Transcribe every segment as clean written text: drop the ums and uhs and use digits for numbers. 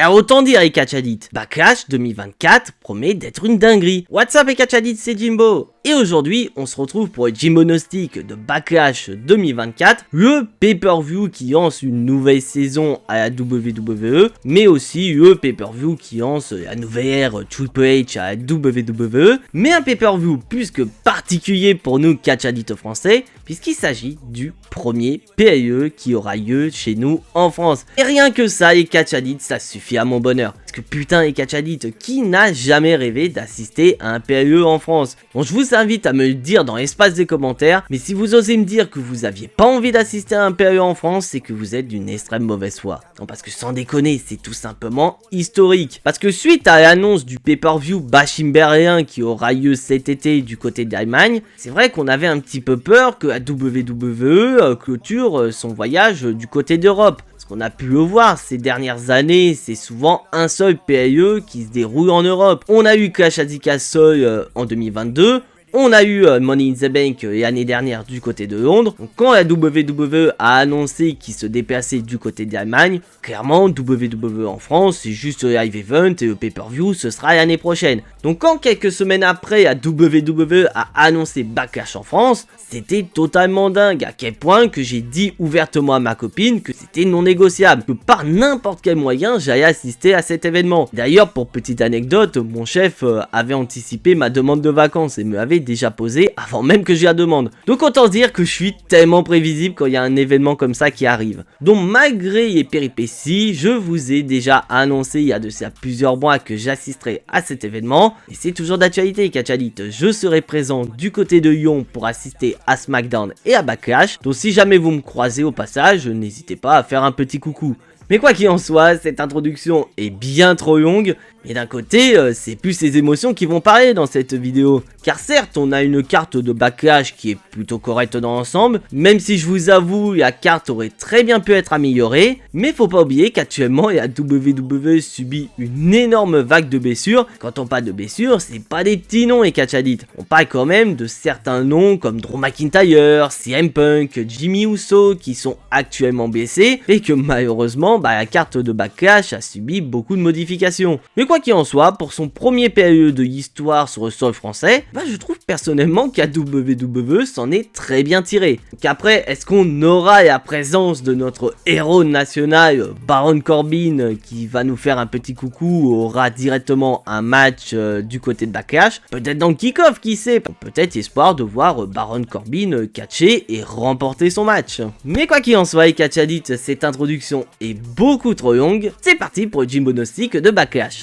Bah autant dire Ekachadit, Backlash 2024 promet d'être une dinguerie. What's up Ekachadit, c'est Jimbo. Et aujourd'hui, on se retrouve pour le Jimbo Gnostic de Backlash 2024, le pay-per-view qui lance une nouvelle saison à la WWE, mais aussi le pay-per-view qui lance la nouvelle ère Triple H à la WWE, mais un pay-per-view plus que particulier pour nous catch addicts français, puisqu'il s'agit du premier PAE qui aura lieu chez nous en France. Et rien que ça, les catch addicts, ça suffit à mon bonheur. Parce que putain, les catch addicts, qui n'a jamais rêvé d'assister à un PAE en France? Donc je vous invite à me le dire dans l'espace des commentaires, mais si vous osez me dire que vous aviez pas envie d'assister à un PAE en France, c'est que vous êtes d'une extrême mauvaise foi. Non, parce que sans déconner, c'est tout simplement historique. Parce que suite à l'annonce du pay-per-view bachimberien qui aura lieu cet été du côté d'Allemagne, c'est vrai qu'on avait un petit peu peur que la WWE clôture son voyage du côté d'Europe. Ce qu'on a pu le voir ces dernières années, c'est souvent un seul PAE qui se déroule en Europe. On a eu Clash at the Castle en 2022. On a eu Money in the Bank l'année dernière du côté de Londres. Donc, quand la WWE a annoncé qu'il se déplaçait du côté d'Allemagne, clairement WWE en France c'est juste le live event et le pay-per-view ce sera l'année prochaine. Donc quand quelques semaines après la WWE a annoncé Backlash en France, c'était totalement dingue à quel point que j'ai dit ouvertement à ma copine que c'était non négociable, que par n'importe quel moyen j'allais assister à cet événement. D'ailleurs pour petite anecdote, mon chef avait anticipé ma demande de vacances et me avait déjà posé avant même que j'ai la demande. Donc autant dire que je suis tellement prévisible quand il y a un événement comme ça qui arrive. Donc malgré les péripéties, je vous ai déjà annoncé il y a de ça plusieurs mois que j'assisterai à cet événement. Et c'est toujours d'actualité catch addicts, je serai présent du côté de Lyon pour assister à SmackDown et à Backlash. Donc si jamais vous me croisez au passage, n'hésitez pas à faire un petit coucou. Mais quoi qu'il en soit, cette introduction est bien trop longue, mais d'un côté, c'est plus ces émotions qui vont parler dans cette vidéo. Car certes, on a une carte de Backlash qui est plutôt correcte dans l'ensemble, même si je vous avoue, la carte aurait très bien pu être améliorée, mais faut pas oublier qu'actuellement, la WWE subit une énorme vague de blessures. Quand on parle de blessures, c'est pas des petits noms et catch addicts. On parle quand même de certains noms comme Drew McIntyre, CM Punk, Jimmy Uso qui sont actuellement blessés, et que malheureusement, la carte de Backlash a subi beaucoup de modifications. Mais quoi qu'il en soit, pour son premier PAE de l'histoire sur le sol français, je trouve personnellement qu'à WWE s'en est très bien tiré. Qu'après, est-ce qu'on aura la présence de notre héros national, Baron Corbin, qui va nous faire un petit coucou, aura directement un match du côté de Backlash? Peut-être dans le kick-off, qui sait? Peut-être espoir de voir Baron Corbin catcher et remporter son match. Mais quoi qu'il en soit, les catch addicts, cette introduction est beaucoup trop longue. C'est parti pour le Jimbo Gnostic de Backlash.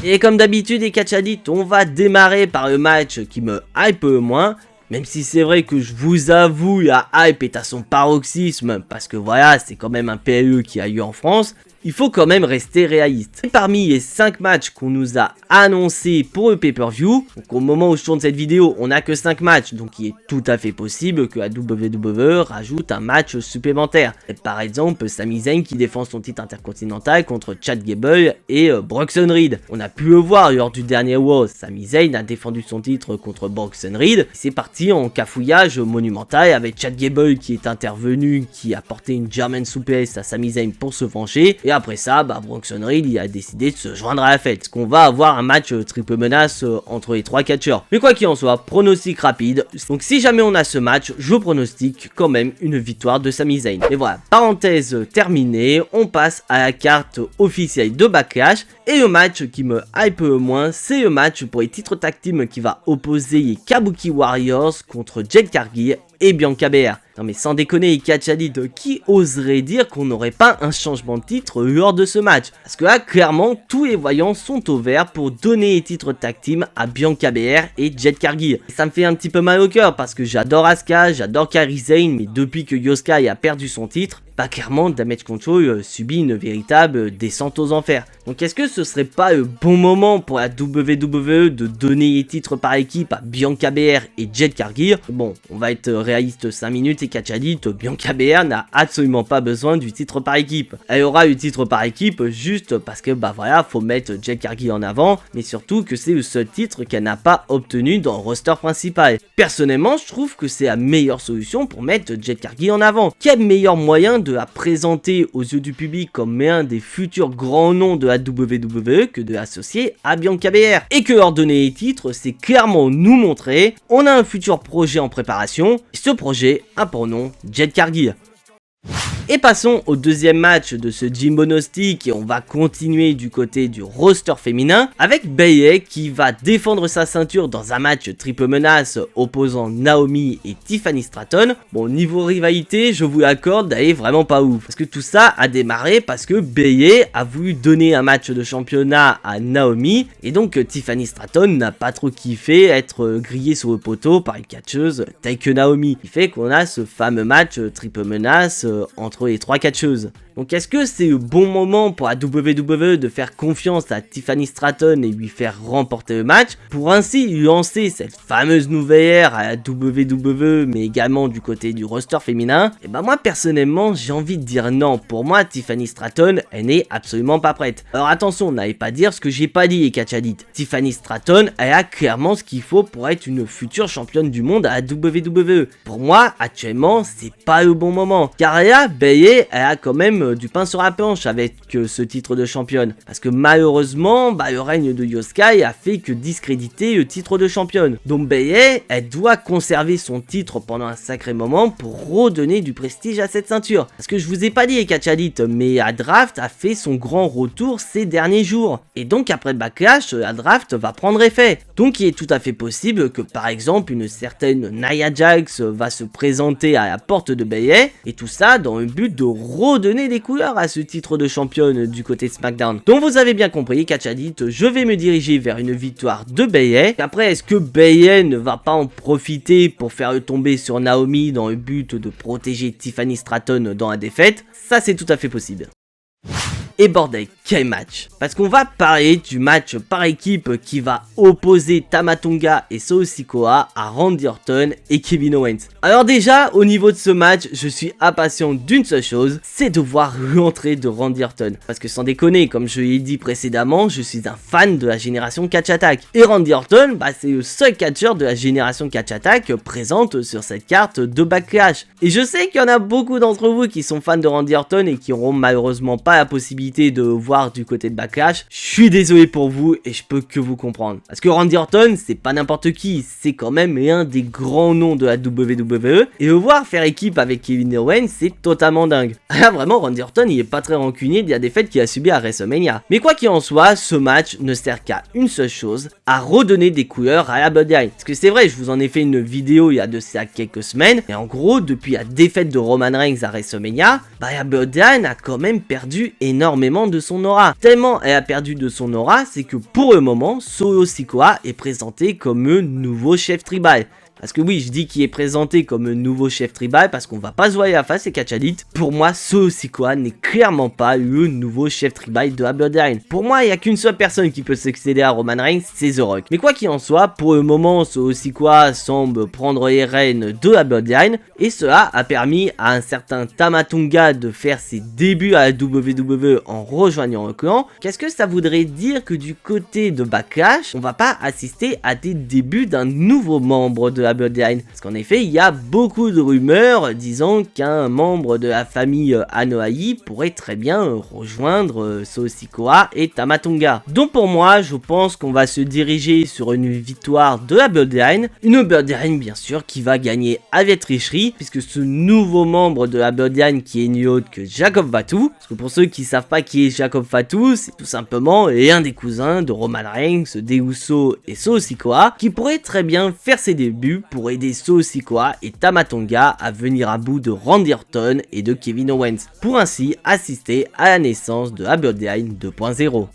Et comme d'habitude les catch addicts, on va démarrer par le match qui me hype le moins. Même si c'est vrai que je vous avoue, la hype est à son paroxysme, parce que voilà, c'est quand même un PAE qui a lieu en France. Il faut quand même rester réaliste. Et parmi les 5 matchs qu'on nous a annoncés pour le pay-per-view, donc au moment où je tourne cette vidéo, on n'a que 5 matchs, donc il est tout à fait possible que la WWE rajoute un match supplémentaire. Et par exemple, Sami Zayn qui défend son titre intercontinental contre Chad Gable et Bronson Reed. On a pu le voir lors du dernier Raw, Sami Zayn a défendu son titre contre Bronson Reed. C'est parti en cafouillage monumental avec Chad Gable qui est intervenu, qui a porté une German Suplex à Sami Zayn pour se venger. Et après ça, Bronson Reed il a décidé de se joindre à la fête. Parce qu'on va avoir un match triple menace entre les 3 catcheurs. Mais quoi qu'il en soit, pronostic rapide. Donc si jamais on a ce match, je pronostique quand même une victoire de Sami Zayn. Et voilà, parenthèse terminée, on passe à la carte officielle de Backlash. Et le match qui me hype le moins, c'est le match pour les titres tag team qui va opposer les Kabuki Warriors contre Jade Cargill et Bianca Belair. Non mais sans déconner les catch addicts, qui oserait dire qu'on n'aurait pas un changement de titre lors de ce match? Parce que là clairement tous les voyants sont au vert pour donner les titres tag team à Bianca Belair et Jade Cargill. Et ça me fait un petit peu mal au cœur parce que j'adore Asuka, j'adore Kairi Sane, mais depuis que Io Sky a perdu son titre, clairement Damage Control subit une véritable descente aux enfers. Donc est-ce que ce serait pas le bon moment pour la WWE de donner les titres par équipe à Bianca Belair et Jade Cargill? Bon, on va être réaliste 5 minutes et Catch Addict, Bianca Belair n'a absolument pas besoin du titre par équipe. Elle aura eu titre par équipe juste parce que bah voilà, faut mettre Jade Cargill en avant, mais surtout que c'est le seul titre qu'elle n'a pas obtenu dans le roster principal. Personnellement, je trouve que c'est la meilleure solution pour mettre Jade Cargill en avant. Quel meilleur moyen de la présenter aux yeux du public comme un des futurs grands noms de la WWE que de l'associer à Bianca Belair. Et que leur donner les titres, c'est clairement nous montrer, on a un futur projet en préparation, et ce projet a pour nom Jade Cargill. Et passons au deuxième match de ce Jimbo Gnostic et on va continuer du côté du roster féminin avec Bayley qui va défendre sa ceinture dans un match triple menace opposant Naomi et Tiffany Stratton. Bon, niveau rivalité, je vous l'accorde, elle est vraiment pas ouf. Parce que tout ça a démarré parce que Bayley a voulu donner un match de championnat à Naomi et donc Tiffany Stratton n'a pas trop kiffé être grillée sur le poteau par une catcheuse telle que Naomi. Il fait qu'on a ce fameux match triple menace entre les trois catcheuses. Donc est-ce que c'est le bon moment pour la WWE de faire confiance à Tiffany Stratton et lui faire remporter le match pour ainsi lancer cette fameuse nouvelle ère à la WWE mais également du côté du roster féminin? Et bah moi personnellement j'ai envie de dire non. Pour moi Tiffany Stratton elle n'est absolument pas prête. Alors attention, n'allez pas dire ce que j'ai pas dit les Catch Addict. Tiffany Stratton elle a clairement ce qu'il faut pour être une future championne du monde à la WWE. Pour moi actuellement c'est pas le bon moment car là Bayley elle a quand même du pain sur la planche avec ce titre de championne. Parce que malheureusement, le règne de Io Sky a fait que discréditer le titre de championne. Donc Bayley, elle doit conserver son titre pendant un sacré moment pour redonner du prestige à cette ceinture. Parce que je vous ai pas dit les Catch Addict, mais la draft a fait son grand retour ces derniers jours. Et donc après le backlash, la draft va prendre effet. Donc il est tout à fait possible que par exemple une certaine Nia Jax va se présenter à la porte de Bayley et tout ça dans le but de redonner des couleurs à ce titre de championne du côté de SmackDown. Donc vous avez bien compris, Catch Addict, je vais me diriger vers une victoire de Bayley. Après, est-ce que Bayley ne va pas en profiter pour faire tomber sur Naomi dans le but de protéger Tiffany Stratton dans la défaite? Ça c'est tout à fait possible. Et bordel, quel match! Parce qu'on va parler du match par équipe qui va opposer Tama Tonga et Solo Sikoa à Randy Orton et Kevin Owens. Alors déjà, au niveau de ce match, je suis impatient d'une seule chose, c'est de voir l'entrée de Randy Orton. Parce que sans déconner, comme je l'ai dit précédemment, je suis un fan de la génération Catch Attack. Et Randy Orton, c'est le seul catcheur de la génération Catch Attack présente sur cette carte de Backlash. Et je sais qu'il y en a beaucoup d'entre vous qui sont fans de Randy Orton et qui auront malheureusement pas la possibilité de voir du côté de Backlash. Je suis désolé pour vous et je peux que vous comprendre. Parce que Randy Orton, c'est pas n'importe qui, c'est quand même un des grands noms de la WWE. Et le voir faire équipe avec Kevin Owens, c'est totalement dingue. Là, vraiment, Randy Orton, il est pas très rancunier de la défaite qu'il a subi à WrestleMania. Mais quoi qu'il en soit, ce match ne sert qu'à une seule chose, à redonner des couleurs à la Bloodline. Parce que c'est vrai, je vous en ai fait une vidéo il y a de ça quelques semaines. Et en gros, depuis la défaite de Roman Reigns à WrestleMania, la Bloodline a quand même perdu énormément de son aura. Tellement elle a perdu de son aura, c'est que pour le moment, Solo Sikoa est présenté comme un nouveau chef tribal. Parce que oui, je dis qu'il est présenté comme un nouveau chef tribal parce qu'on va pas se voir la face, c'est Catch Addict. Pour moi, Solo Sikoa n'est clairement pas le nouveau chef tribal de la Bloodline. Pour moi, il n'y a qu'une seule personne qui peut succéder à Roman Reigns, c'est The Rock. Mais quoi qu'il en soit, pour le moment, Solo Sikoa semble prendre les rênes de la Bloodline. Et cela a permis à un certain Tama Tonga de faire ses débuts à la WWE en rejoignant le clan. Qu'est-ce que ça voudrait dire que du côté de Backlash, on va pas assister à des débuts d'un nouveau membre de la Bloodline? Parce qu'en effet, il y a beaucoup de rumeurs disant qu'un membre de la famille Anoa'i pourrait très bien rejoindre Solo Sikoa et Tama Tonga. Donc pour moi, je pense qu'on va se diriger sur une victoire de la Bloodline. Une Bloodline bien sûr qui va gagner avec tricherie, puisque ce nouveau membre de la Bloodline qui est nul autre que Jacob Fatu. Parce que pour ceux qui savent pas qui est Jacob Fatu, c'est tout simplement un des cousins de Roman Reigns, des Usos et Solo Sikoa, qui pourrait très bien faire ses débuts pour aider Solo Sikoa et Tama Tonga à venir à bout de Randy Orton et de Kevin Owens, pour ainsi assister à la naissance de la Bloodline 2.0.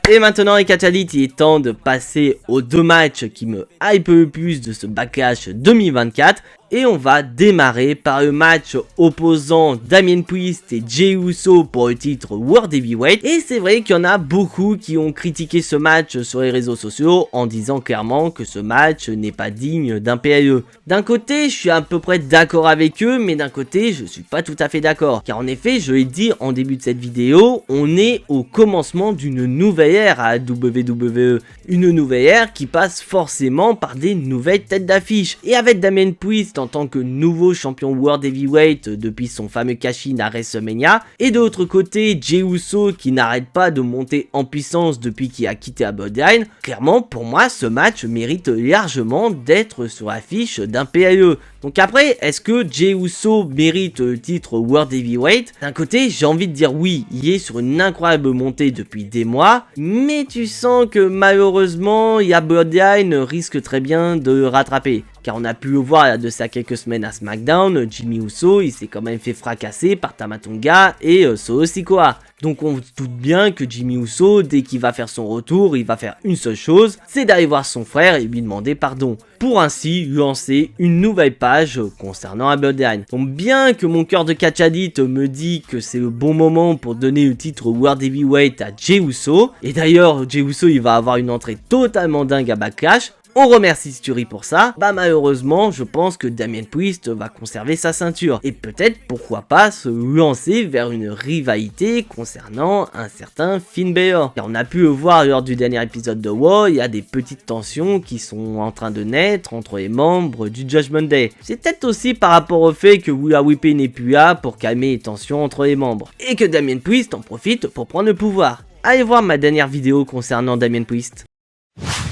Et maintenant les Catch Addict, il est temps de passer aux deux matchs qui me hype le plus de ce Backlash 2024. et on va démarrer par le match opposant Damien Priest et Jey Uso pour le titre World Heavyweight. Et c'est vrai qu'il y en a beaucoup qui ont critiqué ce match sur les réseaux sociaux en disant clairement que ce match n'est pas digne d'un PLE. D'un côté, je suis à peu près d'accord avec eux, mais d'un côté, je suis pas tout à fait d'accord. Car en effet, je l'ai dit en début de cette vidéo, on est au commencement d'une nouvelle ère à WWE. Une nouvelle ère qui passe forcément par des nouvelles têtes d'affiche. Et avec Damien Priest en tant que nouveau champion World Heavyweight depuis son fameux cash-in à WrestleMania, et de l'autre côté, Jey Uso qui n'arrête pas de monter en puissance depuis qu'il a quitté la Bloodline, clairement pour moi ce match mérite largement d'être sur l'affiche d'un PLE. Donc après, est-ce que Jey Uso mérite le titre World Heavyweight? D'un côté, j'ai envie de dire oui, il est sur une incroyable montée depuis des mois, mais tu sens que malheureusement, Bloodline risque très bien de le rattraper. Car on a pu le voir de ça quelques semaines à SmackDown, Jimmy Uso, il s'est quand même fait fracasser par Tama Tonga et Solo Sikoa. Donc on se doute bien que Jimmy Uso, dès qu'il va faire son retour, il va faire une seule chose, c'est d'aller voir son frère et lui demander pardon. Pour ainsi lancer une nouvelle page concernant la Bloodline. Donc bien que mon cœur de catch addict me dit que c'est le bon moment pour donner le titre World Heavyweight à Jey Uso, et d'ailleurs Jey Uso il va avoir une entrée totalement dingue à Backlash, on remercie Sturi pour ça, bah malheureusement je pense que Damien Priest va conserver sa ceinture et peut-être pourquoi pas se lancer vers une rivalité concernant un certain Finn Balor. Car on a pu le voir lors du dernier épisode de WoW, il y a des petites tensions qui sont en train de naître entre les membres du Judgment Day. C'est peut-être aussi par rapport au fait que Willa Whippy n'est plus là pour calmer les tensions entre les membres et que Damien Priest en profite pour prendre le pouvoir. Allez voir ma dernière vidéo concernant Damien Priest.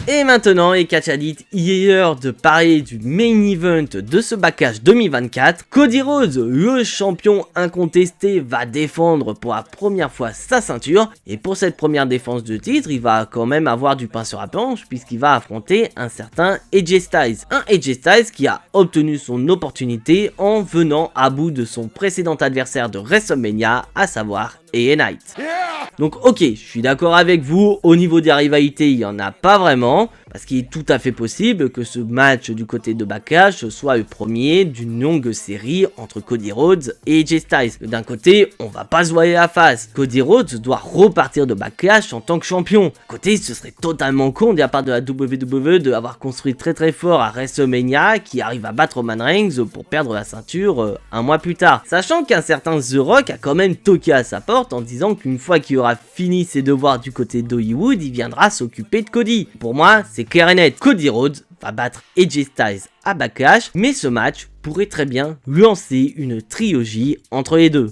Et maintenant, les catch addicts, il est l'heure de parler du main event de ce Backlash 2024. Cody Rhodes, le champion incontesté, va défendre pour la première fois sa ceinture. Et pour cette première défense de titre, il va quand même avoir du pain sur la planche puisqu'il va affronter un certain AJ Styles. Un AJ Styles qui a obtenu son opportunité en venant à bout de son précédent adversaire de WrestleMania, à savoir LA Knight. Donc ok, je suis d'accord avec vous, au niveau des rivalités, il n'y en a pas vraiment, parce qu'il est tout à fait possible que ce match du côté de Backlash soit le premier d'une longue série entre Cody Rhodes et AJ Styles. D'un côté, on va pas se voiler la face, Cody Rhodes doit repartir de Backlash en tant que champion. Côté, ce serait totalement con de la part de la WWE de l'avoir construit très fort à WrestleMania, qui arrive à battre Roman Reigns pour perdre la ceinture un mois plus tard. Sachant qu'un certain The Rock a quand même toqué à sa porte en disant qu'une fois qu'il aura fini ses devoirs du côté d'Hollywood, il viendra s'occuper de Cody. Pour moi, c'est clair et net, Cody Rhodes va battre AJ Styles à Backlash, mais ce match pourrait très bien lancer une trilogie entre les deux.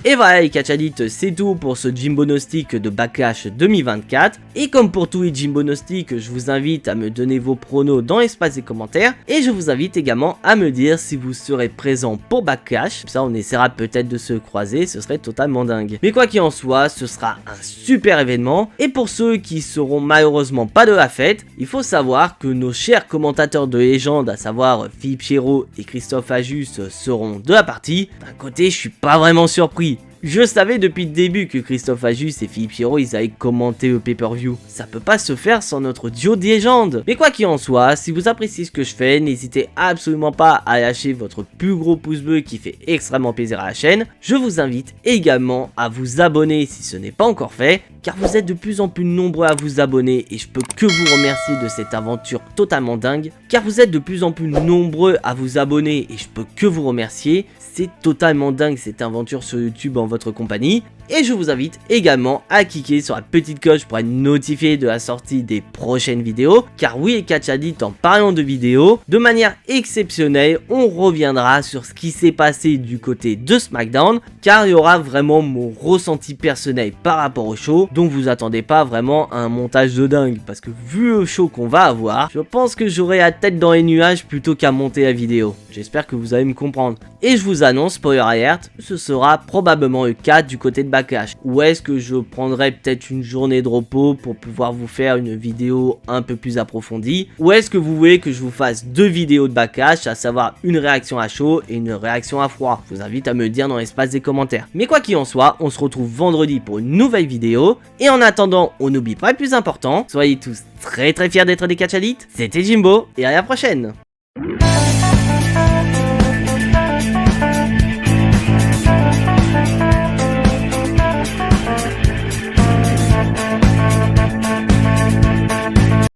Et voilà les catch addicts, c'est tout pour ce Jimbo Gnostic de Backlash 2024. Et comme pour tous les Jimbo Gnostics, je vous invite à me donner vos pronos dans l'espace des commentaires. Et je vous invite également à me dire si vous serez présent pour Backlash. Ça, on essaiera peut-être de se croiser, ce serait totalement dingue. Mais quoi qu'il en soit, ce sera un super événement. Et pour ceux qui seront malheureusement pas de la fête, il faut savoir que nos chers commentateurs de légende, à savoir Philippe Chéreau et Christophe Ajus, seront de la partie. D'un côté, je suis pas vraiment surpris. Je savais depuis le début que Christophe Ajus et Philippe Chéreau ils allaient commenter le pay-per-view. Ça peut pas se faire sans notre duo de légende. Mais quoi qu'il en soit, si vous appréciez ce que je fais, n'hésitez absolument pas à lâcher votre plus gros pouce bleu qui fait extrêmement plaisir à la chaîne. Je vous invite également à vous abonner si ce n'est pas encore fait, car vous êtes de plus en plus nombreux à vous abonner et je peux que vous remercier de cette aventure totalement dingue. Car vous êtes de plus en plus nombreux à vous abonner et je peux que vous remercier. C'est totalement dingue cette aventure sur YouTube en votre compagnie. Et je vous invite également à cliquer sur la petite cloche pour être notifié de la sortie des prochaines vidéos. Car oui, les catch addicts, en parlant de vidéos, de manière exceptionnelle, on reviendra sur ce qui s'est passé du côté de SmackDown. Car il y aura vraiment mon ressenti personnel par rapport au show. Donc vous attendez pas vraiment à un montage de dingue. Parce que vu le show qu'on va avoir, je pense que j'aurai la tête dans les nuages plutôt qu'à monter la vidéo. J'espère que vous allez me comprendre. Et je vous annonce, spoiler alert, ce sera probablement le cas du côté de Backlash. Ou est-ce que je prendrai peut-être une journée de repos pour pouvoir vous faire une vidéo un peu plus approfondie? Ou est-ce que vous voulez que je vous fasse deux vidéos de Backlash, à savoir une réaction à chaud et une réaction à froid? Je vous invite à me le dire dans l'espace des commentaires. Mais quoi qu'il en soit, on se retrouve vendredi pour une nouvelle vidéo. Et en attendant, on n'oublie pas le plus important, soyez tous très fiers d'être des catch addicts. C'était Jimbo et à la prochaine.